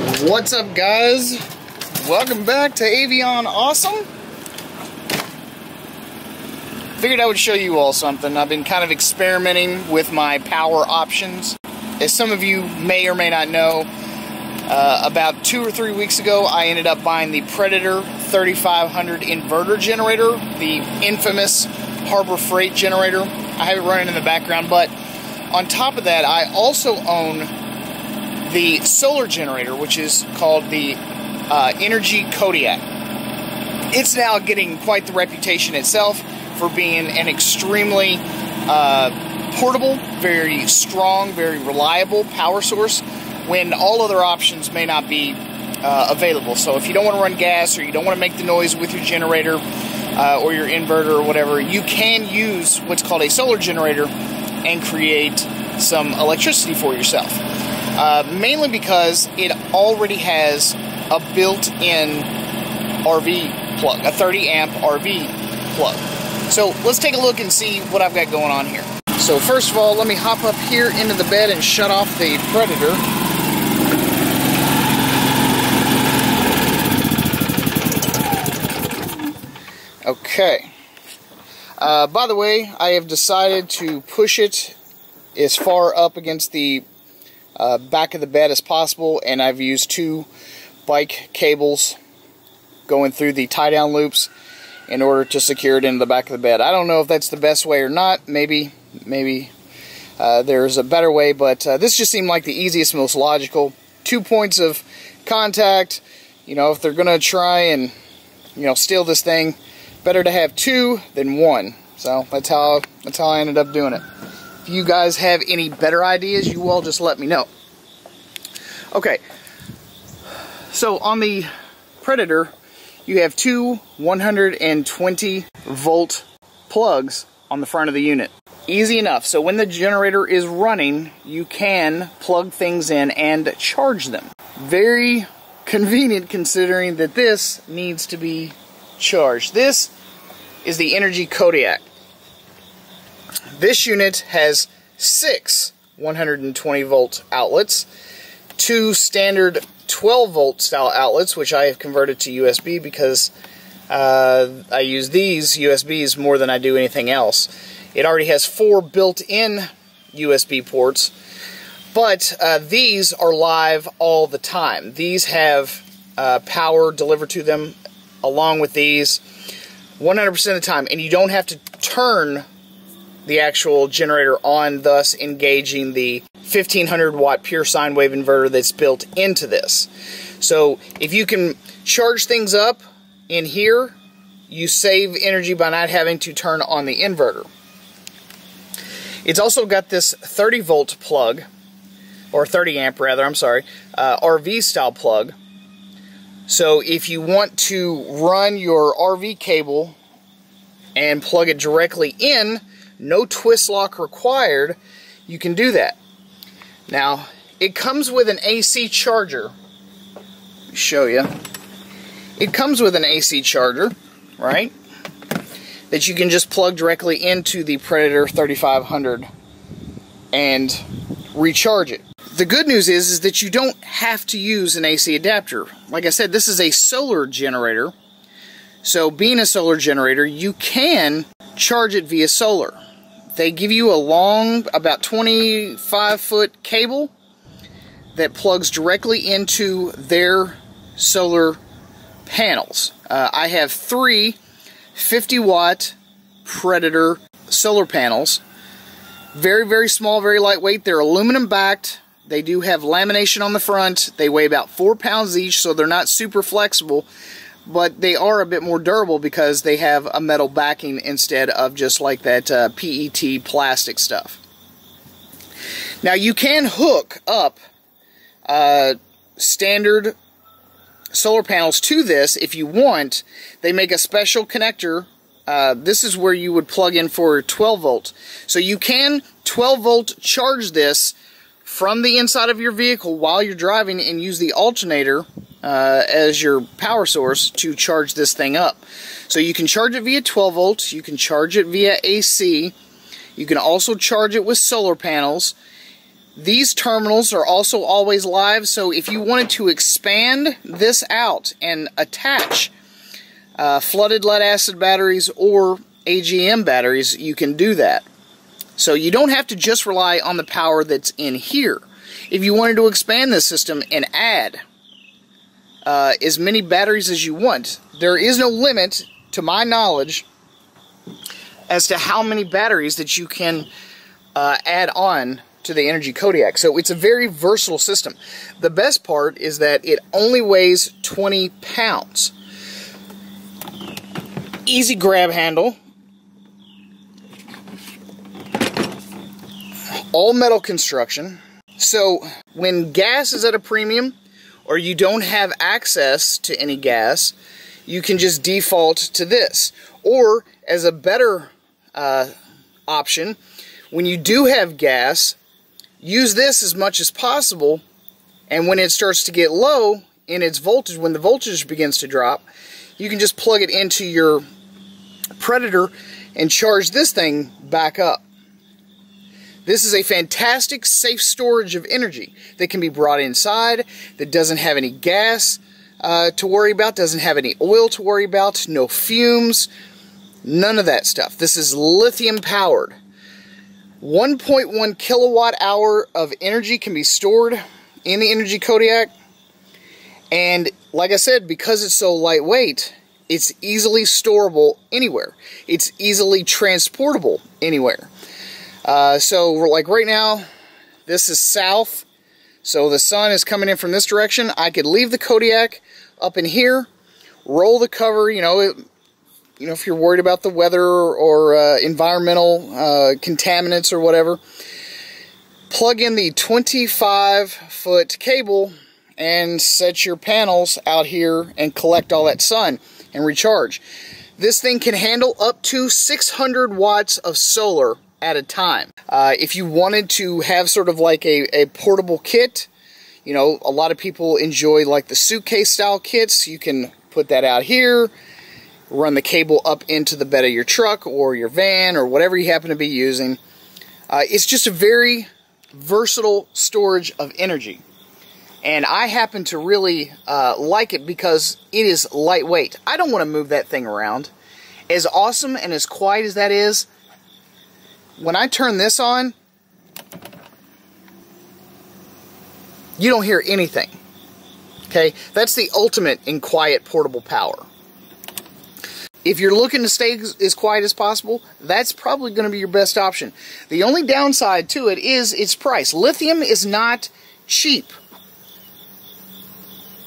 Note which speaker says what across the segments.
Speaker 1: What's up, guys? Welcome back to Avion Awesome. Figured I would show you all something. I've been kind of experimenting with my power options. As some of you may or may not know, about 2 or 3 weeks ago, I ended up buying the Predator 3500 inverter generator, the infamous Harbor Freight generator. I have it running in the background, but on top of that, I also own the solar generator, which is called the Inergy Kodiak. It's now getting quite the reputation itself for being an extremely portable, very strong, very reliable power source when all other options may not be available. So if you don't want to run gas, or you don't want to make the noise with your generator or your inverter or whatever, you can use what's called a solar generator and create some electricity for yourself. Mainly because it already has a built-in RV plug, a 30 amp RV plug. So let's take a look and see what I've got going on here. So first of all, let me hop up here into the bed and shut off the Predator. Okay. By the way, I have decided to push it as far up against the back of the bed as possible, and I've used 2 bike cables going through the tie-down loops in order to secure it into the back of the bed. I don't know if that's the best way or not. Maybe there's a better way, but this just seemed like the easiest, most logical. 2 points of contact. You know, if they're gonna try and, you know, steal this thing, better to have 2 than 1. So that's how I ended up doing it. If you guys have any better ideas, you all just let me know. Okay, so on the Predator, you have 2 120 volt plugs on the front of the unit. Easy enough. So when the generator is running, you can plug things in and charge them. Very convenient, considering that this needs to be charged. This is the Inergy Kodiak. This unit has 6 120 volt outlets, 2 standard 12 volt style outlets, which I have converted to USB because I use these USBs more than I do anything else. It already has 4 built-in USB ports, but these are live all the time. These have power delivered to them along with these 100% of the time, and you don't have to turn the actual generator on, thus engaging the 1500 watt pure sine wave inverter that's built into this. So if you can charge things up in here, you save energy by not having to turn on the inverter. It's also got this 30 volt plug, or 30 amp rather, I'm sorry, RV style plug. So if you want to run your RV cable and plug it directly in, no twist lock required, you can do that. Now, it comes with an AC charger. Let me show you. It comes with an AC charger, right, that you can just plug directly into the Predator 3500 and recharge it. The good news is that you don't have to use an AC adapter. Like I said, this is a solar generator. So being a solar generator, you can charge it via solar. They give you a long, about 25-foot cable that plugs directly into their solar panels. I have 3 50-watt Predator solar panels. Very, very small, very lightweight. They're aluminum backed. They do have lamination on the front. They weigh about 4 pounds each, so they're not super flexible, but they are a bit more durable because they have a metal backing instead of just like that PET plastic stuff. Now you can hook up standard solar panels to this if you want. They make a special connector. This is where you would plug in for 12 volt. So you can 12 volt charge this from the inside of your vehicle while you're driving and use the alternator as your power source to charge this thing up. So you can charge it via 12 volts, you can charge it via AC, you can also charge it with solar panels, These terminals are also always live, so if you wanted to expand this out and attach flooded lead acid batteries or AGM batteries, you can do that. So you don't have to just rely on the power that's in here. If you wanted to expand this system and add as many batteries as you want, there is no limit, to my knowledge, as to how many batteries that you can add on to the Inergy Kodiak. So it's a very versatile system. The best part is that it only weighs 20 pounds. Easy grab handle. All metal construction. So when gas is at a premium, or you don't have access to any gas, you can just default to this. Or, as a better option, when you do have gas, use this as much as possible, and when it starts to get low in its voltage, when the voltage begins to drop, you can just plug it into your Predator and charge this thing back up. This is a fantastic safe storage of energy that can be brought inside, that doesn't have any gas to worry about, doesn't have any oil to worry about, no fumes, none of that stuff. This is lithium powered. 1.1 kilowatt hour of energy can be stored in the Inergy Kodiak, and like I said, because it's so lightweight, it's easily storable anywhere. It's easily transportable anywhere. So like right now, this is south, so the sun is coming in from this direction. I could leave the Kodiak up in here, roll the cover, you know, if you're worried about the weather or environmental contaminants or whatever, plug in the 25-foot cable and set your panels out here and collect all that sun and recharge. This thing can handle up to 600 watts of solar at a time. If you wanted to have sort of like a portable kit, you know, a lot of people enjoy like the suitcase style kits. You can put that out here, run the cable up into the bed of your truck or your van or whatever you happen to be using. It's just a very versatile storage of energy. And I happen to really like it because it is lightweight. I don't want to move that thing around. As awesome and as quiet as that is, when I turn this on, you don't hear anything. Okay? That's the ultimate in quiet portable power. If you're looking to stay as quiet as possible, that's probably going to be your best option. The only downside to it is its price. Lithium is not cheap.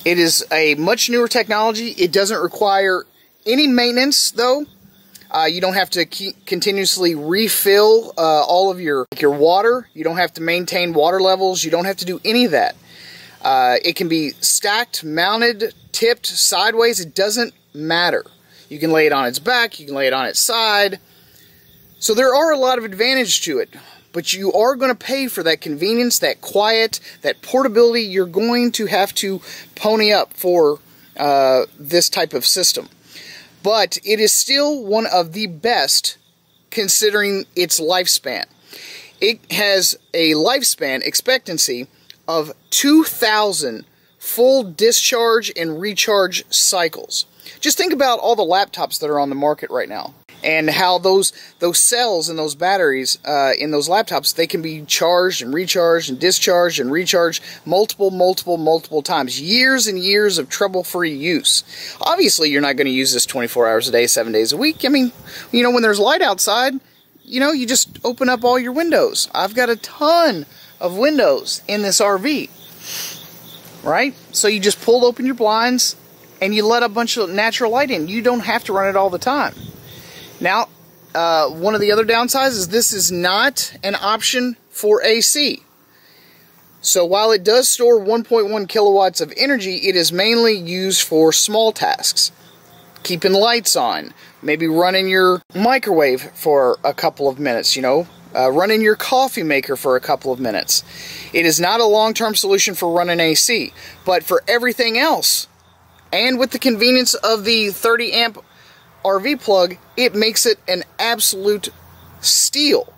Speaker 1: It is a much newer technology. It doesn't require any maintenance, though. You don't have to continuously refill all of your water. You don't have to maintain water levels. You don't have to do any of that. It can be stacked, mounted, tipped, sideways. It doesn't matter. You can lay it on its back. You can lay it on its side. So there are a lot of advantages to it. But you are going to pay for that convenience, that quiet, that portability. You're going to have to pony up for this type of system. But it is still one of the best considering its lifespan. It has a lifespan expectancy of 2,000 full discharge and recharge cycles. Just think about all the laptops that are on the market right now, and how those cells and those batteries in those laptops, they can be charged and recharged and discharged and recharged multiple times. Years and years of trouble-free use. Obviously, you're not going to use this 24 hours a day, 7 days a week. I mean, you know, when there's light outside, you know, you just open up all your windows. I've got a ton of windows in this RV, right? So you just pull open your blinds and you let a bunch of natural light in. You don't have to run it all the time. Now, one of the other downsides is this is not an option for AC. So while it does store 1.1 kilowatts of energy, it is mainly used for small tasks. Keeping lights on, maybe running your microwave for a couple of minutes, you know, running your coffee maker for a couple of minutes. It is not a long-term solution for running AC, but for everything else, and with the convenience of the 30 amp RV plug, it makes it an absolute steal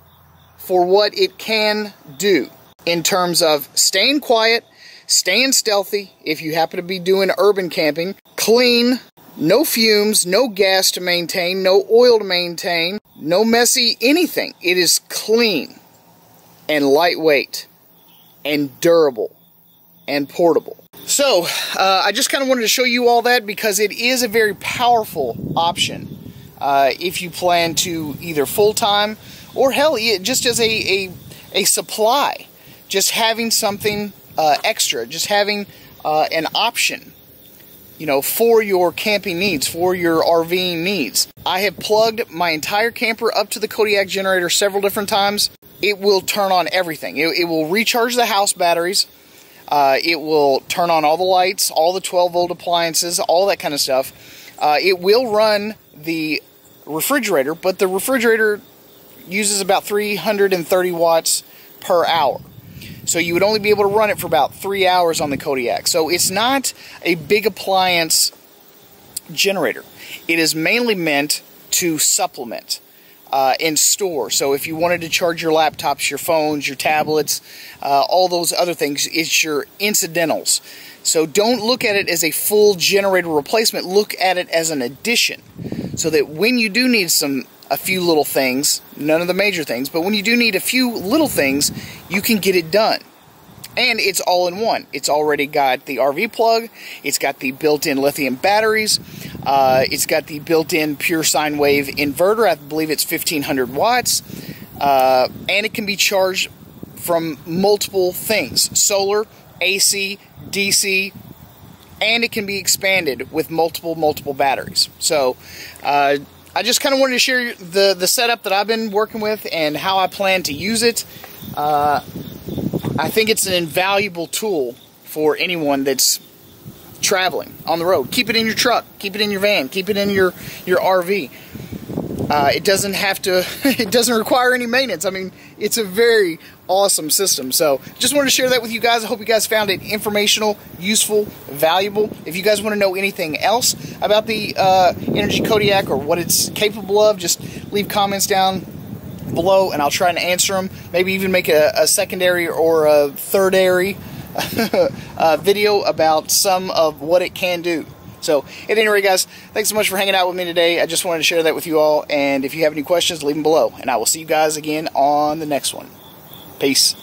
Speaker 1: for what it can do. in terms of staying quiet, staying stealthy if you happen to be doing urban camping, clean, no fumes, no gas to maintain, no oil to maintain, no messy anything. It is clean and lightweight and durable and portable. So, I just kind of wanted to show you all that because it is a very powerful option if you plan to either full-time or hell, just as a supply. Just having something extra, just having an option, you know, for your camping needs, for your RVing needs. I have plugged my entire camper up to the Kodiak generator several different times. It will turn on everything. It will recharge the house batteries. It will turn on all the lights, all the 12-volt appliances, all that kind of stuff. It will run the refrigerator, but the refrigerator uses about 330 watts per hour. So you would only be able to run it for about 3 hours on the Kodiak. So it's not a big appliance generator. It is mainly meant to supplement and store. So if you wanted to charge your laptops, your phones, your tablets, all those other things, it's your incidentals. So don't look at it as a full generator replacement. Look at it as an addition. So that when you do need a few little things, none of the major things, but when you do need a few little things, you can get it done. And it's all in one. It's already got the RV plug, it's got the built-in lithium batteries, it's got the built-in pure sine wave inverter. I believe it's 1500 watts, and it can be charged from multiple things: solar, AC, DC, and it can be expanded with multiple batteries. So I just kind of wanted to share the setup that I've been working with and how I plan to use it. I think it's an invaluable tool for anyone that's traveling on the road. Keep it in your truck, keep it in your van, keep it in your RV. It doesn't have to, it doesn't require any maintenance. I mean, it's a very awesome system. So just wanted to share that with you guys. I hope you guys found it informational, useful, valuable. If you guys want to know anything else about the Inergy Kodiak or what it's capable of, just leave comments down below and I'll try and answer them. Maybe even make a secondary or a thirdary video about some of what it can do. So, at any rate, guys, thanks so much for hanging out with me today. I just wanted to share that with you all. And if you have any questions, leave them below. And I will see you guys again on the next one. Peace.